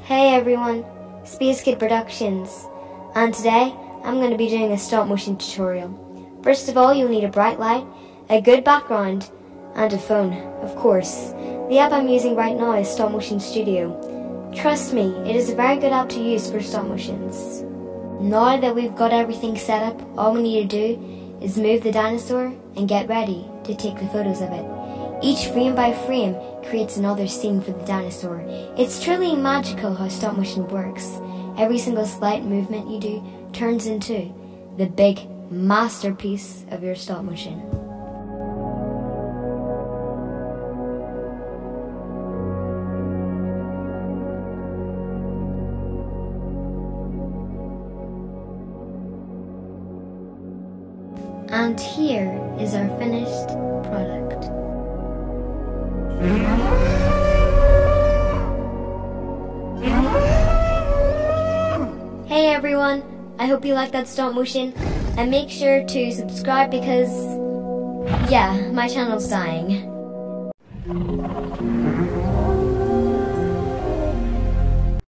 Hey everyone, Space Kid Productions, and today I'm going to be doing a stop motion tutorial. First of all, you'll need a bright light, a good background, and a phone, of course. The app I'm using right now is Stop Motion Studio. Trust me, it is a very good app to use for stop motions. Now that we've got everything set up, all we need to do is move the dinosaur and get ready to take the photos of it. Each frame by frame creates another scene for the dinosaur. It's truly magical how stop motion works. Every single slight movement you do turns into the big masterpiece of your stop motion. And here is our finished product. Hey everyone, I hope you like that stop motion, and make sure to subscribe because, yeah, my channel's dying.